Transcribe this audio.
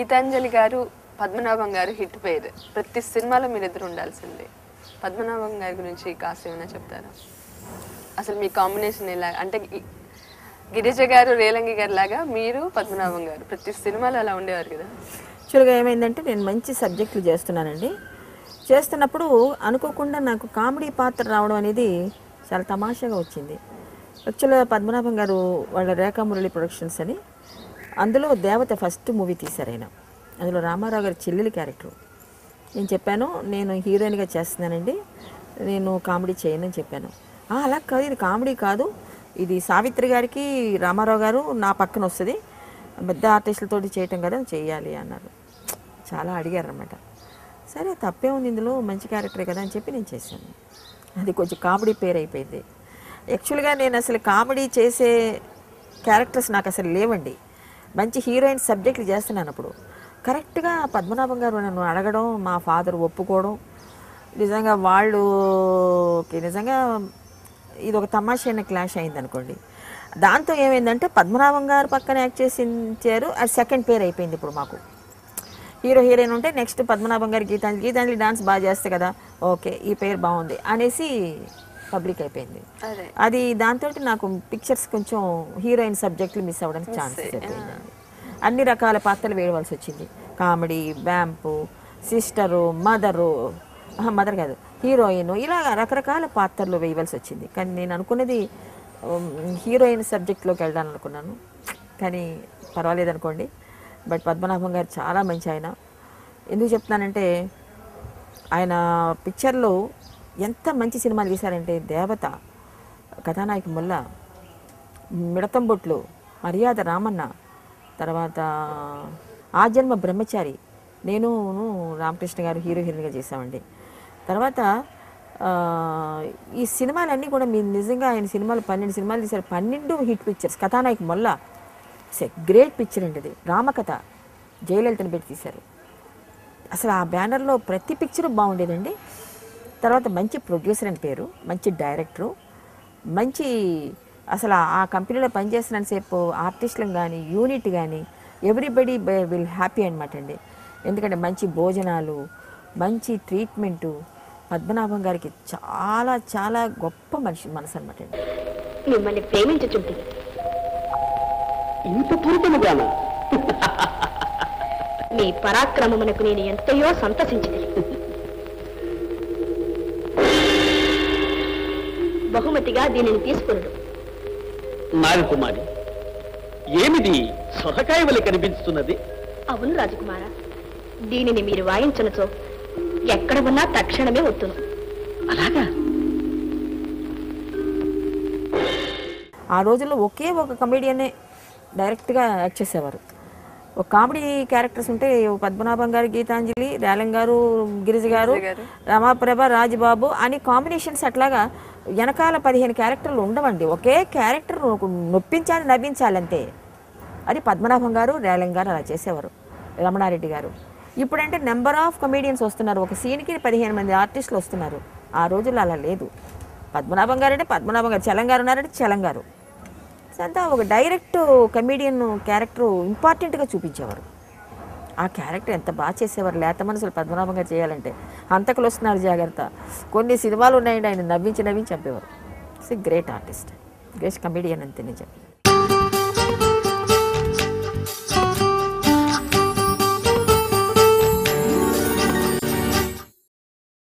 గీతాంజలి గారు పద్మనాభం గారు హిట్ పేరు. ప్రతి సినిమాలో మీరిద్దరు ఉండాల్సిందే. పద్మనాభం గారి గురించి కాస్త ఏమైనా చెప్తారా? అసలు మీ కాంబినేషన్ ఎలా అంటే గిరిజ గారు రేలంగి గారి లాగా మీరు పద్మనాభం గారు ప్రతి సినిమాలో అలా ఉండేవారు కదా. యాక్చువల్గా ఏమైందంటే నేను మంచి సబ్జెక్టులు చేస్తున్నానండి. చేస్తున్నప్పుడు అనుకోకుండా నాకు కామెడీ పాత్ర రావడం అనేది చాలా తమాషాగా వచ్చింది. యాక్చువల్గా పద్మనాభం గారు వాళ్ళ రేఖా మురళి ప్రొడక్షన్స్ అని అందులో దేవత ఫస్ట్ మూవీ తీశారు ఆయన. అందులో రామారావు గారి చెల్లెలి క్యారెక్టర్. నేను చెప్పాను నేను హీరోయిన్గా చేస్తున్నానండి, నేను కామెడీ చేయనని చెప్పాను. అలా కాదు, ఇది కామెడీ కాదు, ఇది సావిత్రి గారికి రామారావు గారు నా పక్కన వస్తుంది, పెద్ద ఆర్టిస్టులతో చేయటం కదా చేయాలి అన్నారు. చాలా అడిగారు అన్నమాట. సరే తప్పే ఉంది, ఇందులో మంచి క్యారెక్టరే కదా అని చెప్పి నేను చేశాను. అది కొంచెం కామెడీ పేరు అయిపోయింది. యాక్చువల్గా నేను అసలు కామెడీ చేసే క్యారెక్టర్స్ నాకు అసలు లేవండి. మంచి హీరోయిన్ సబ్జెక్టులు చేస్తున్నాను. అప్పుడు కరెక్ట్గా పద్మనాభం గారు నన్ను అడగడం, మా ఫాదర్ ఒప్పుకోవడం, నిజంగా వాళ్ళకి నిజంగా ఇది ఒక తమాషైన క్లాష్ అయింది అనుకోండి. దాంతో ఏమైందంటే పద్మనాభం గారు పక్కన యాక్ట్ చేసించారు, అది సెకండ్ పేరు అయిపోయింది. ఇప్పుడు మాకు హీరో హీరోయిన్ ఉంటే నెక్స్ట్ పద్మనాభం గారు గీతాంజలి డాన్స్ బాగా చేస్తే కదా, ఓకే ఈ పేరు బాగుంది అనేసి పబ్లిక్ అయిపోయింది. అది దాంతో నాకు పిక్చర్స్ కొంచెం హీరోయిన్ సబ్జెక్టులు మిస్ అవ్వడానికి ఛాన్సెస్ అయిపోయిందండి. అన్ని రకాల పాత్రలు వేయవలసి వచ్చింది. కామెడీ, వ్యాంపు, సిస్టరు, మదర్ కాదు హీరోయిన్, ఇలా రకరకాల పాత్రలు వేయవలసి వచ్చింది. కానీ నేను అనుకున్నది హీరోయిన్ సబ్జెక్ట్లోకి వెళ్ళాలని అనుకున్నాను, కానీ పర్వాలేదు అనుకోండి. బట్ పద్మనాభం గారు చాలా మంచి ఆయన. ఎందుకు చెప్తున్నానంటే ఆయన పిక్చర్లో ఎంత మంచి సినిమాలు తీశారంటే దేవత, కథానాయకి ముల్ల, మిడతం బొట్లు, మర్యాద రామన్న, తర్వాత ఆ జన్మ బ్రహ్మచారి, నేను రామకృష్ణ గారు హీరో హీరోయిన్గా చేశామండి. తర్వాత ఈ సినిమాలన్నీ కూడా మీరు నిజంగా ఆయన సినిమాలు 12 సినిమాలు తీశారు, 12 hit pictures. Kathanayaki Molla it's a great picture అండి. అది రామకథ జయలలితను పెట్టి తీశారు. అసలు ఆ బ్యానర్లో ప్రతి పిక్చరు బాగుండేదండి. తర్వాత మంచి ప్రొడ్యూసర్ అని పేరు, మంచి డైరెక్టరు, మంచి అసలు ఆ కంపెనీలో పనిచేసినంతసేపు ఆర్టిస్టులను కానీ యూనిట్ కానీ ఎవ్రీబడి విల్ హ్యాపీ అనమాట అండి. ఎందుకంటే మంచి భోజనాలు, మంచి ట్రీట్మెంటు. పద్మనాభం గారికి చాలా చాలా గొప్ప మనసు అనమాట అండి. మిమ్మల్ని ప్రేమించుచుంటే ఇంత పూర్తముగాను మీ పరాక్రమమునకు నేను ఎంతయో సంతసించింది. బహుమతిగా దీనిని తీసుకున్నాడు. నాగకుమారి, ఏమిది సొరకాయ వలె కనిపిస్తున్నది? అవును రాజకుమార, దీనిని మీరు వాయించనుచో ఎక్కడ ఉన్నా తక్షణమే వద్దును. అలాగా? ఆ రోజుల్లో ఒకే ఒక కమెడియనే డైరెక్ట్గా యాక్ట్ చేసేవారు. ఒక కామెడీ క్యారెక్టర్స్ ఉంటే పద్మనాభం గారు, గీతాంజలి, రేలం గారు, గిరిజ గారు, రమాప్రభ, రాజబాబు అని కాంబినేషన్స్. అట్లాగా వెనకాల 15 క్యారెక్టర్లు ఉండవండి. ఒకే క్యారెక్టర్ నొప్పించాలి, నవ్వించాలి అంతే. అది పద్మనాభం గారు, రేలం గారు అలా చేసేవారు, రమణారెడ్డి గారు. ఇప్పుడంటే నెంబర్ ఆఫ్ కమెడియన్స్ వస్తున్నారు, ఒక సీన్కి 15 మంది ఆర్టిస్టులు వస్తున్నారు. ఆ రోజుల్లో అలా లేదు. పద్మనాభం గారు అంటే పద్మనాభం గారు, చలంగారు ఉన్నారంటే చలంగారు. అంతా ఒక డైరెక్ట్ కమెడియన్ క్యారెక్టర్ ఇంపార్టెంట్గా చూపించేవారు. ఆ క్యారెక్టర్ ఎంత బాగా చేసేవారు. లేత మనసులు పద్మనాభం గారు చేయాలంటే హంతకులు వస్తున్నారు జాగ్రత్త. కొన్ని సినిమాలు ఉన్నాయండి, ఆయన నవ్వించి చంపేవారు. It's a great artist, great comedian అంతే నేను చెప్పి.